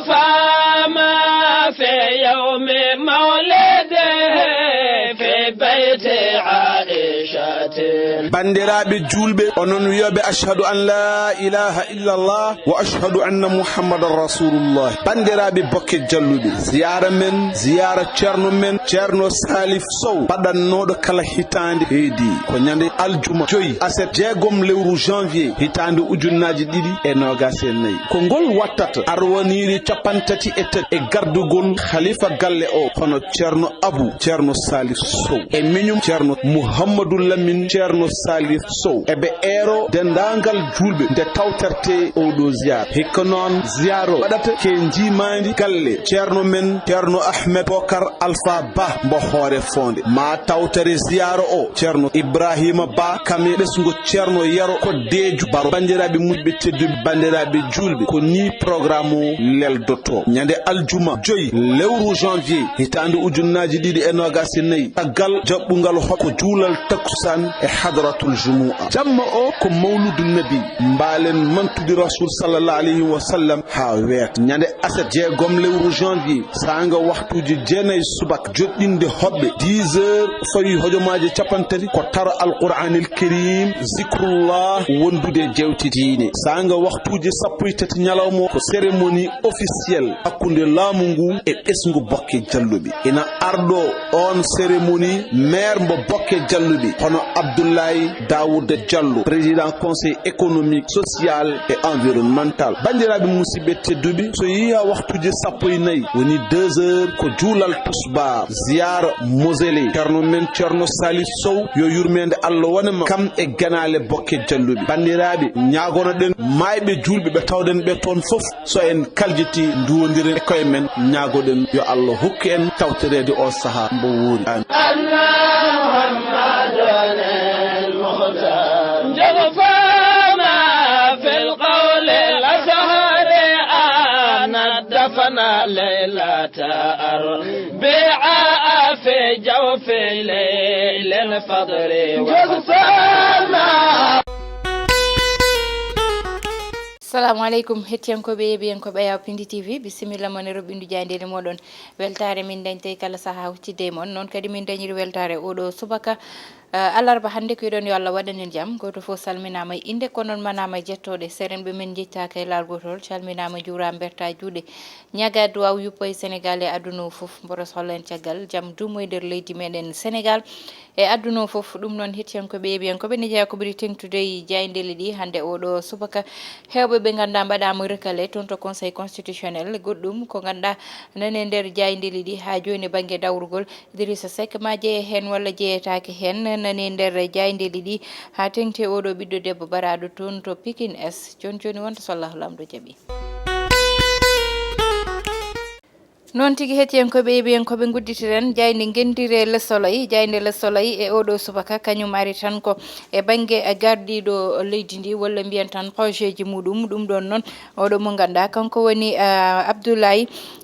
فما في يوم مولده في بيت عائشة bandiraɓe julɓe onon wiyoɓe ashhadu an la ilaha illallah wa ashhadu anna muhammadan rasulullah bandiraɓe bokke jalluɓe ziyara ceerno men ceerno salif sow paɗannoɗo kala hitande heedi ko ñande aljuma 5 aset jeegom lewru janvier hitande ujunnaji 2024 ko ngol wattata arwoniri capantati e tati e gardugol khalifa galle o hono ceerno abou ceerno salif sow e miñum ceerno mouhammadou lamine ceerno salif sow ebe ero dendangal julbe nde tawterte oɗo ziyara hikka noon ziyaro waɗata ke jimandi galle ceerno men ceerno ahmed bokar alpha ba mbo hoore fonde ma tawtere ziyara o ceerno ibrahima ba kame ɓesgo ceerno yaro ko deju baro bandiraɓe muɗɓe tedduɓe bandiraɓe julɓe ko ni programme o leldoto ñande aljuma 5 lewru janvier hitande ujunnaji 2024 taggal jaɓɓugal hokko juulal takusan e hadratul jumu'a jamma o ko mawludu nabi mbalen mantude rasul sallallahu alayhi wa sallam ha wet ñande aset jeegom lewru janvier sanga waxtuji jeenay subak joɗɗinde hoɓɓe 10 heures fawi hojomaji capantati ko tara alquranil karim zikrullah wondude jewtitine sanga waxtuji sappo e tati ñalawmo ko cérémonie officielle hakkunde laamu ngu e ɓesgu bokke jalluɓe ina arɗo on cérémonie maire mbo bokke jalluɓe hono abdoulaye daouda diallo président conseil économique social et environnemental bandiraɓe musidɓe tedduɓe so yiya waxtuji sappo e nayyi woni 2 heures ko juulal tusbar ziyara mosele ceerno men ceerno salif sow yo yurmede allah wonema kam e ganale bokke jalluɓe bandiraɓe ñagonoɗen mayɓe julɓe ɓe tawɗen ɓe toon foof so en kaljiti duwodiren e koye men ñagoɗen yo allah hokku en tawtorede o saaha mbo wuuri دفنا ليلة أربعاء في جوف ليل الفضل وحسنا. Assalamu alaikum hettiyankoɓe yeɓiyankoɓe yaw Piindi TV bisimilla mon e roɓindu jandeli moɗon weltare min dañtay kala saaha huccidde mon noon kadi min dañiri weltare oɗo subaka alarba hande ko yiɗon yo Allah waɗanen jaam goto fof salminama e inde ko noon manama e jettoɗe serenɓe men jettaka e laal gotol calminama juura berta juuɗe ñaga duwaw yuppo e Sénégal e aduna o foof mboros holla en caggal jaam dumo e nder leydi meɗen Sénégal e aduna o foof ɗum noon hettiyankoɓe yeɓiyankoɓe ne jeeya ko ɓuri tengtude e jayndeli ɗi hande oɗo subaka hewɓe ɓe ganduɗa mbaɗama recalé toon to conseil constitutionnel goɗɗum ko ganduɗa nane nder jayndeli ɗi ha joni banggue dawrugol Idrissa Seck ma jeeye hen walla jeeyetake hen nane nder jayndeli ɗi ha tengte oɗo ɓiɗɗo debbo baraɗo toon to Pikine S joni wonta so Allahu lamɗo jaaɓi non tigi hettiyankoɓe yeɓiyankoɓe gudditiren jayde gendire lessoloy jayde lessoloy e oɗo subaka kañum ari tan ko e banggue gardiɗo leydi ndi walla mbiyan tan projet ji muɗum ɗum ɗon noon oɗo mo ganduɗa kanko woni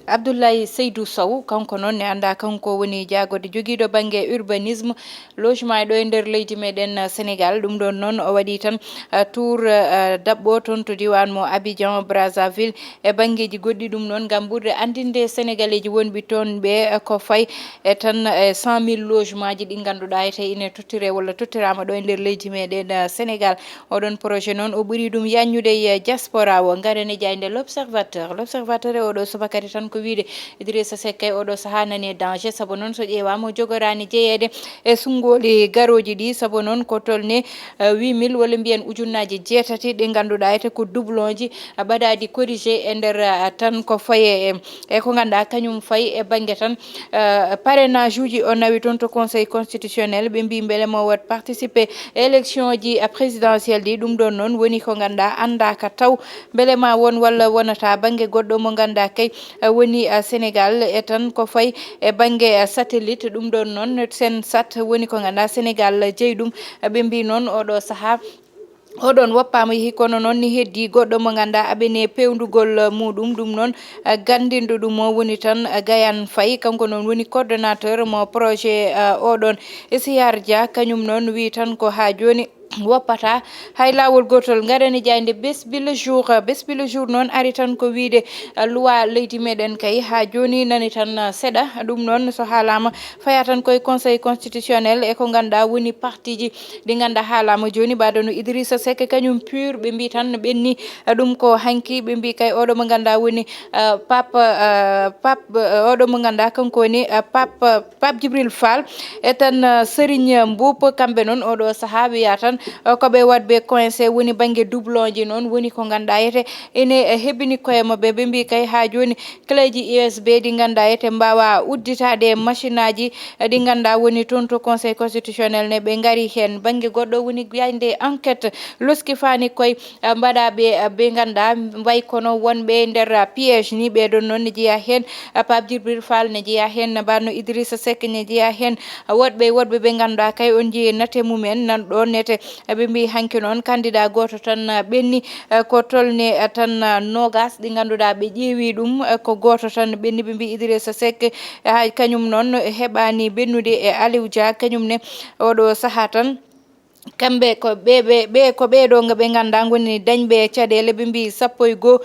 Abdoulaye Seydou Sow kanko noon ne anda kanko woni jagode joguiɗo banggue urbanisme logement ɗo e nder leydi meɗen Sénégal ɗum ɗon noon o waɗi tan tour dabɓo toon to diwan mo Abidjan Brazzaville e banggueji goɗɗi ɗum noon gam ɓurde andinde sénégaleji wonɓe toon ɓe ko fay e tan 100 000 logement ji ɗi ganduɗa ete ine tottire walla tottirama ɗo e nder leydi meɗen Sénégal oɗon projet noon o ɓuuri ɗum yannude e diaspora o garane jayde l'observateur e oɗo subakati tan ko wiide Idrissa Seck e oɗo saaha nani danger saabu noon so ƴeewama jogorani jeeyede e sungoli garoji ɗi saabu noon ko tolne 8000 walla mbiyen ujunnaji 6 ɗi ganduɗa ete ko doublon ji baɗaɗi corrigé e nder tan ko faye e ko ganduɗa kañum fayi e banggue tan parrainage uji o nawi toon to conseil constitutionnel ɓe mbi beele mo wat participer élection ji présidentielle ɗi ɗum ɗon noon woni ko ganduɗa andaka taw beele ma won walla wonata banggue goɗɗo mo ganduɗa kay woni Sénégal e tan ko fay e banggue satellite ɗum ɗon noon sen sat woni ko ganduɗa Sénégal jeeyi ɗum ɓe mbi noon oɗo saaha oɗon woppama yeehi kono noon ni heddi goɗɗo mo ganduɗa aɓene pewndugol muɗum ɗum noon gandinɗo ɗum o woni tan Gayan Faye kanko noon woni coordonnateur mo projet oɗon Siyar Dia kañum noon wi tan ko ha joni woppata hay lawol gotol garani jande bes bi le jour non ari tan ko wiide loi leydi meɗen kay ha joni nani tan seɗa ɗum noon so haalama faya tan koye conseil constitutionnel e ko ganduɗa woni parti ji ɗi ganduɗa haalama joni mbaɗono Idrissa Seck kañum pur ɓe mbi tan ɓenni ɗum ko hanki ɓe mbi kay oɗo mo ganduɗa woni pape oɗo mo ganduɗa kanko woni pape Djibril Fall e tan Serigne Mboup kamɓe noon oɗo saaha wiya tan koɓe wadɓe coincé woni banggue doublon ji noon woni ko ganduɗa yete ene heɓini koye mabɓe ɓe mbi kay ha joni clé ji USB ɗi ganduɗa yete mbawa udditade machine aji ɗi ganduɗa woni toon to conseil constitutionnel ne ɓe gaari hen banggue goɗɗo woni yande enquête loski fani koye mbaɗaɓe ɓe ganduɗa way kono wonɓe nder piège ni ɓeɗon noon ne jeeya hen Pape Djibril Fall ne jeeya hen mbanno Idrissa Seck ne jeeya hen woɗɓe ɓe ganduɗa kay on jii nate mumen nan ɗon nete ɓe mbi hanki noon candidat goto tan ɓenni ko tolne tan nogas ɗi ganduɗa ɓe ƴeewi ɗum ko goto tan ɓenni ɓe mbi Idrissa Seck ha kañum noon heɓani bennude e Aliou Dia kañum ne oɗo saaha tan kamɓe ko ɓe ko ɓeɗo ɓe ganduɗa goni dañɓe caɗele ɓe mbi 11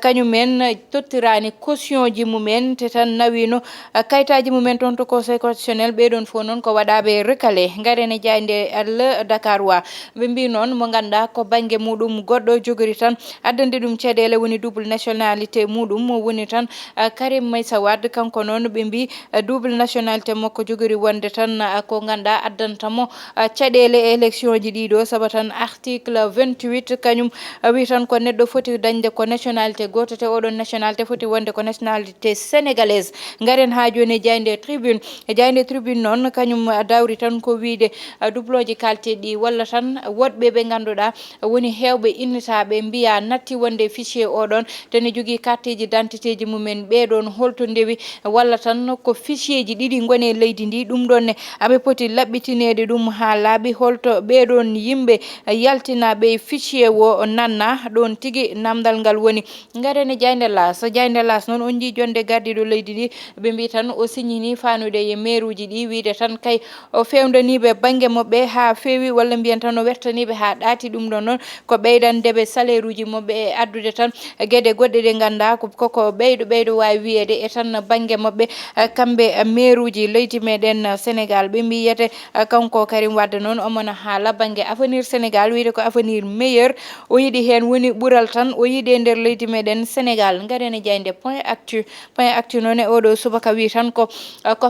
kañumen tottirani caution ji mumen te tan nawino kayitaji mumen toon to conseil constitutionnel ɓeɗon fo noon ko waɗaɓe recalé garene jayde Allah Dakar wa ɓe mbi noon mo ganduɗa ko banggue muɗum goɗɗo jogori tan addande ɗum caɗele woni double nationalité muɗum woni tan Karim Meïssa Wade kanko noon ɓe mbi double nationalité makko jogori wonde tan ko ganduɗa addantamo caɗele élection ji ɗiɗo saabu tan article 28 kañum wi tan ko neɗɗo foti dañde ko nationalité goto te oɗon nationalité foti wonde ko nationalité sénégalaise garen ha joni jayde tribune noon kañum dawri tan ko wiide dubloji kalteɗi walla tan woɗɓe ɓe ganduɗa woni hewɓe innitaɓe mbiya natti wonde fichier oɗon tene jogui carte ji d'identité ji mumen ɓeɗon holto ndewi walla tan ko fichier ji ɗiɗi gone leydi ndi ɗum ɗon ne aɓe poti laɓɓitinede ɗum ha laaɓi holto ɓeɗon yimɓe yaltinaɓe fichier wo nanna ɗon tigui namdal ngal woni garene jayde las noon on jii jonde gardiɗo leydi ndi ɓe mbi tan o signini fanude e maire uji ɗi wiide tan kay o fewdaniɓe banggue mabɓe ha fewi walla mbiyen tan o wertaniɓe ha ɗaati ɗum ɗon noon ko ɓeydandeɓe salaire uji mabɓe e addude tan gueɗe goɗɗe ɗe ganduɗa koko ɓeyɗo wawi wiyede e tan banggue mabɓe kamɓe maire uji leydi meɗen Sénégal ɓe mbi yete kanko Karim Wade noon omona haala banggue avenir Sénégal wiide ko avenir meilleur o yiiɗi hen woni ɓuural tan o yiiɗe nder leydi meɗen Sénégal garene jayde point actu noon e oɗo subaka wi tan ko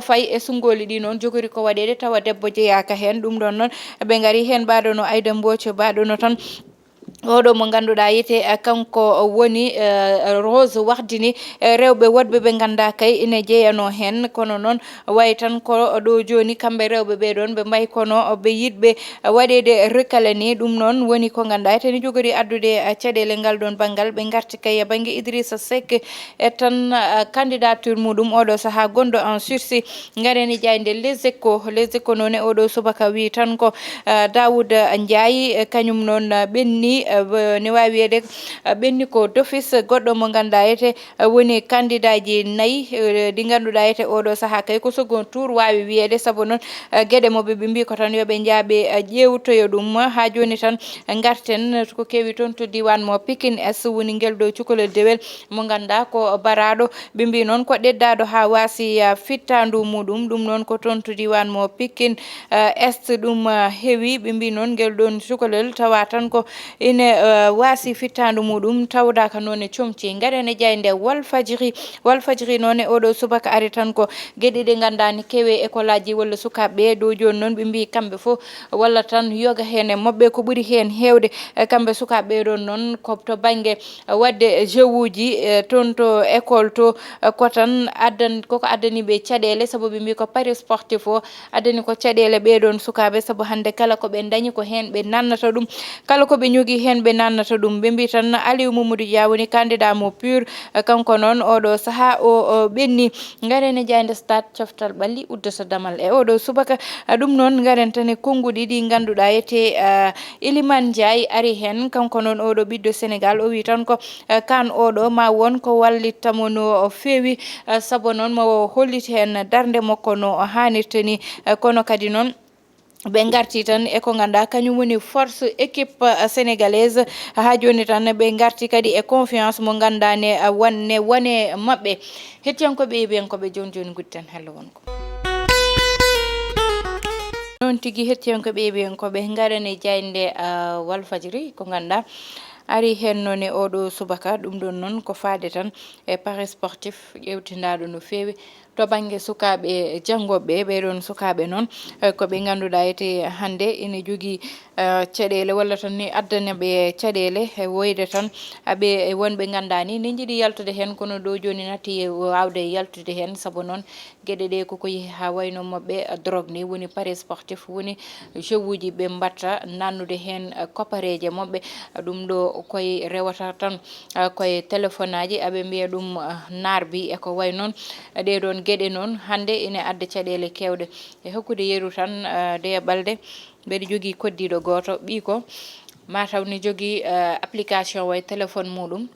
fayi e sungoli ɗi noon jogori ko waɗede tawa debbo jeeyaka hen ɗum ɗon noon ɓe gaari hen mbaɗono Aïda Mbodj mbaɗono tan oɗo mo ganduɗa yete kanko woni Rose Wardini rewɓe woɗɓe ɓe ganda kay ine jeeyano hen kono noon way tan ko ɗo joni kamɓe rewɓe ɓeɗon ɓe mbayi kono ɓe yiɗɓe waɗede recalé ni ɗum noon woni ko ganduɗa teni jogori addude caɗele ngal ɗon banggal ɓe garti kay e banggue Idrissa Seck e tan candidature muɗum oɗo saaha gonɗo en sursis gareni jayde les échos noon e oɗo subaka wi tan ko Daoud Ndiaye kañum noon ɓenni ne wawi wiyede ɓenni ko d'office goɗɗo mo ganduɗa yete woni candidat ji 4 ɗi ganduɗa yete oɗo saaha kay ko second tour wawi wiyede saabu noon gueɗe moɓe ɓe mbi ko tan yooɓe jaaɓe ƴewtoyo ɗum ha joni tan garten ko kewi toon to diwan mo Pikine S woni guel ɗo cukalel dewel mo ganduɗa ko baraɗo ɓe mbi noon ko ɗeddaɗo ha wasi fittandu muɗum ɗum noon ko toon to diwan mo Pikine Est ɗum heewi ɓe mbi noon guel ɗon cukalel tawa tan ko ine wasi fittandu muɗum tawdaka noon e comci garene jayde Walfadjri noon e oɗo subaka ari tan ko gueɗe ɗe gandani kewe école aji walla sukaɓe dow joni noon ɓe mbi kamɓe fo walla tan yoga hen e mabɓe ko ɓuuri hen hewde kamɓe sukaɓe ɗon noon ko to banggue wadde jeux uji toon to école to ko tan koko addaniɓe caɗele saabu ɓe mbi ko paris sportif o addani ko caɗele ɓeɗon sukaɓe saabu hande kala koɓe dañi ko hen ɓe nannata ɗum kala koɓe jogui hen ɓe nannata ɗum ɓe mbi tan Aliou Mamadou Dia woni candidat mo pur kanko noon oɗo saaha o ɓenni garene jayde stade coftal ɓalli uddata damal e oɗo subaka ɗum noon garen tan e konnguɗi ɗi ganduɗa yete Ilimane Ndiaye ari hen kanko noon oɗo ɓiɗɗo Sénégal o wi tan ko kan oɗo ma won ko wallittamo no fewi saabu noon mo hollit hen darde makko no hannirta ni kono kadi noon ɓe garti tan e ko ganduɗa kañum woni force équipe sénégalaise ha joni tan ɓe garti kadi e confiance mo ganduɗa ne wone mabɓe hettiyankoɓe yiɓiyankoɓe joni gudditen hello wonko non tigui hettiyankoɓe yiɓiyankoɓe garane jayde Walfadjri ko ganduɗa ari hen noon e oɗo subaka ɗum ɗon noon ko faade tan e paris sportif ƴewtindaɗo no fewi to banggue sukaɓe janggoɓe ɓeɗon sukaɓe noon ko ɓe ganduɗa ete hande ina jogui caɗele walla tan ni addanaɓe caɗele woyde tan aɓe wonɓe gandani ne jiiɗi yaltude hen kono ɗo joni natti wawde yaltude hen saabu noon gueɗe ɗe koko yeehi ha wayno mabɓe drogue ni woni paris sportif woni jeux uji ɓe mbatta nannude hen copareje mabɓe ɗum ɗo koye rewata tan koye téléphone aji aɓe mbiya ɗum narbi eko way noon ɗeɗon gueɗe noon hande ina adda caɗele kewɗe e hokkude yeru tan Deya Balde mbeɗa jogui koddiɗo goto ɓiiko mataw ne jogui application way téléphone muɗum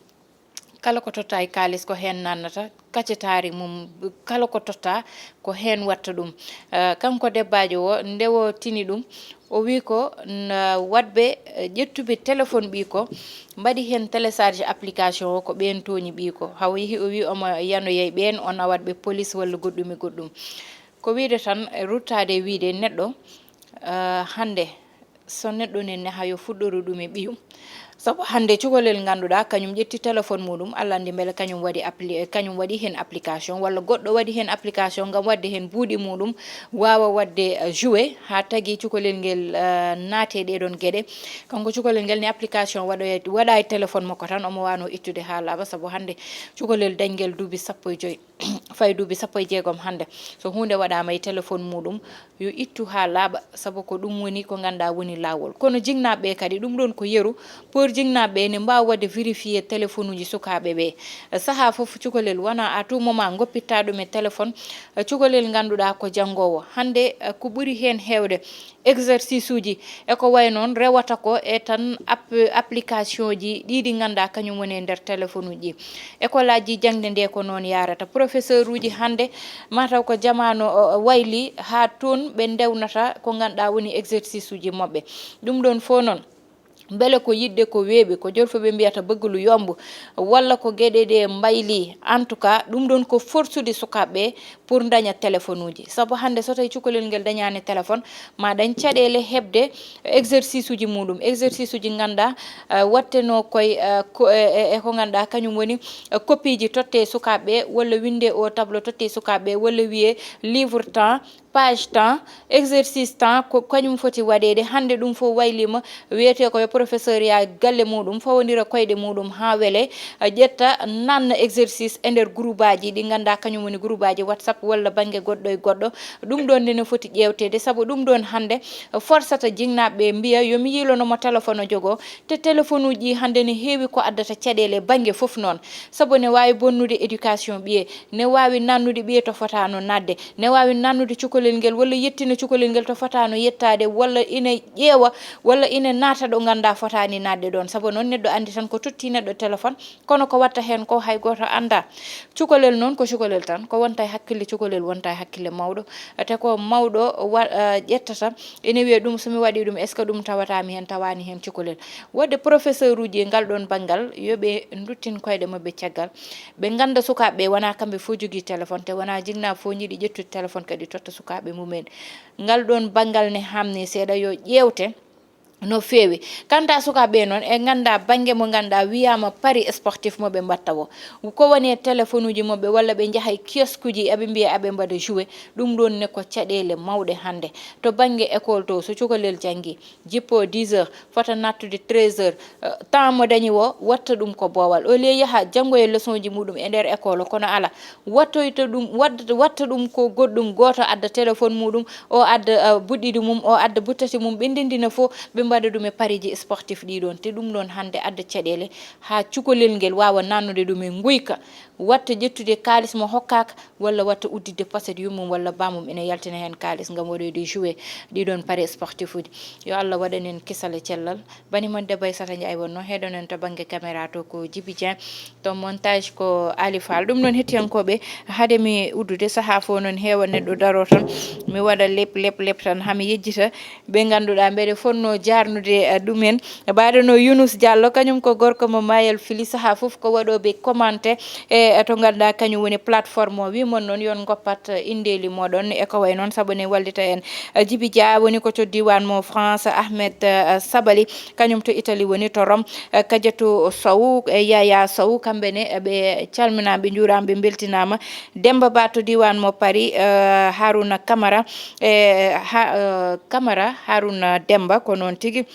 kala ko totta e kalis ko hen nannata kaccetari mum kala ko totta ko hen watta ɗum kanko debbajo o ndewo tini ɗum o wi ko wadɓe ƴettuɓe téléphone ɓiiko mbaɗi hen télécharge application o ko ɓen toñi ɓiiko haw yeehi o wi omo yanoyay ɓen on awatɓe police walla goɗɗum e goɗɗum ko wiide tan ruttade wiide neɗɗo hande so neɗɗo ne neha yo fuɗɗoru ɗum e ɓiyum sabu hande cukalel ganduɗa kañum ƴetti téléphone muɗum Allah andi beele kañum waɗi hen application walla goɗɗo waɗi hen application gam wadde hen buuɗi muɗum wawa wadde jouer ha tagui cukalel ngel naate ɗeɗon gueɗe kanko cukalel ngel ni application waɗa e téléphone makko tan omo wano ittude ha laaɓa saabu hande cukalel dañguel duuɓi 15 fayi duuɓi 16 hande so hunde waɗama e téléphone muɗum yo ittu ha laaɓa saabu ko ɗum woni ko ganduɗa woni lawol kono jignaɓe kadi ɗum ɗon ko yeeru pour jignaɓe ne mbawa wadde vérifier téléphone uji sukaɓe ɓe saaha foof cukalel wona à tout moment goppitta ɗum e téléphone cukalel ganduɗa ko janggowo hande ko ɓuuri hen hewde exercice uji eko way noon rewata ko e tan application ji ɗiɗi ganduɗa kañum woni e nder téléphone uji école aji jangde nde ko noon yarata professeur uji hande mataw ko jamanu wayli ha toon ɓe ndewnata ko ganduɗa woni exercice uji mabɓe ɗum ɗon fo noon beele ko yidde ko weeɓi ko jolfoɓe mbiyata bëgglu yombo walla ko gueɗe ɗe mbayli en tout cas ɗum ɗon ko forsude sukaɓeɓe pour daña téléphone uji saabu hande so tawi cukalel ngel dañani téléphone ma dañ caɗele hebde exercice uji muɗum exercice uji ganduɗa watteno koye ko ganduɗa kañum woni copie ji totte sukaɓeɓe walla winde o tableau totte sukaɓeɓe walla wiye livre temps page temps exercice temps ko kañum foti waɗede hande ɗum fo waylima wiyete ko professeur ya galle muɗum fawodira koyɗe muɗum ha weele ƴetta nanna exercice e nder groupe aji ɗi ganduɗa kañum woni groupe aji WhatsApp walla banggue goɗɗo e goɗɗo ɗum ɗon nde ne foti ƴewtede saabu ɗum ɗon hande forçata jignaɓe mbiya yomi yilonomo téléphone o jogo te téléphone uji hande ne heewi ko addata caɗele banggue foof noon saabu ne wawi bonnude éducation ɓiye ne wawi nannude ɓiye to fotano nadde ne wawi nannude cukalel ngel walla yettina cukalel ngel to fotano yettade walla ina ƴeewa walla ina naata ɗo ganduɗa fotani nadde ɗon saabu noon neɗɗo andi tan ko totti neɗɗo téléphone kono ko watta hen ko hay goto anda cukalel noon ko cukalel tan ko wonta e hakkille cukalel wonta e hakkille mawɗo te ko mawɗo ƴettata ene wiya ɗum somi waɗi ɗum est ce que ɗum tawatami hen tawani hen cukalel wadde professeur uji e ngal ɗon banggal yoɓe duttin koyɗe mabɓe caggal ɓe ganda sukaɓeɓe wona kamɓe fo jogui téléphone te wona jignaɓe fo jiiɗi ƴettude téléphone kadi totta sukaɓe mumen ngal ɗon banggal ne hamni seeɗa yo ƴewte no feewi kanta sukaɓe noon e ganda banggue mo ganduɗa wiyama paris sportif moɓe mbatta o ko woni e téléphone uji mabɓe walla ɓe jaaha e kiosque uji eɓe mbiya eɓe mbaɗa joué ɗum ɗon ne ko caɗele mawɗe hande to banggue école to so cukalel janggui jippo 10 heures fota nattude 13 heures temps mo dañi o watta ɗum ko boowal o lieu yaaha janggoye leçon ji muɗum e nder école kono ala wattoyta ɗum watta ɗum ko goɗɗum goto adda téléphone muɗum o adda buɗɗiɗi mum o adda buttati mum ɓe ndendina fo ɓe mbaɗa ɗum e pariji sportif ɗi ɗon te ɗum ɗon hande adda caɗele ha cukalel ngel wawa nannude ɗum e guyka watta ƴettude kalis mo hokkaka walla watta uddide paset yummum walla bamum ene yaltina hen kalis ngam waɗoyde joué ɗiɗon pari sportif uji yo Allah waɗanen kisal e cellal bani mon debay sata ndiaye wonno heɗonen to banggue caméra to ko Djiby Dieng to montage ko Ali Fall ɗum noon hettiyankoɓe haade mi uddude saaha fo noon heewa neɗɗo daro tan mi waɗa lep tan hami yejjita ɓe ganduɗa mbeɗe fonno jarnude ɗumen mbaɗano Younous Diallo kañum ko gorko mo Mayel Fili saaha foof ko waɗoɓe commenté e to ganduɗa kañum woni plateforme o wimon noon yon goppat indeli moɗon e ko way noon saabu ne wallita en Djiby Dia woni ko to diwan mo France Ahmed Sabali kañum to Italie woni to Rome Kadiatou Sow e Yaya Sow kamɓene ɓe calminaɓe juuraɓe beltinama Demba Ba to diwan mo Paris Harouna Camara Camara Harouna Demba ko noon tigui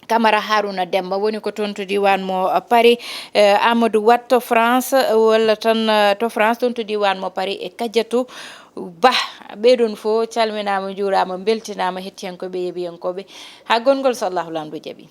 Camara Harouna Demba woni ko toon to diwan mo Paris Amadou Wat to France walla tan to France toon to diwan mo Paris e Kadiatou Ba ɓeɗon fo calminama juurama beltinama hettiyankoɓe yeeɓiyankoɓe ha gongol so Allahu lamɗo jaaɓi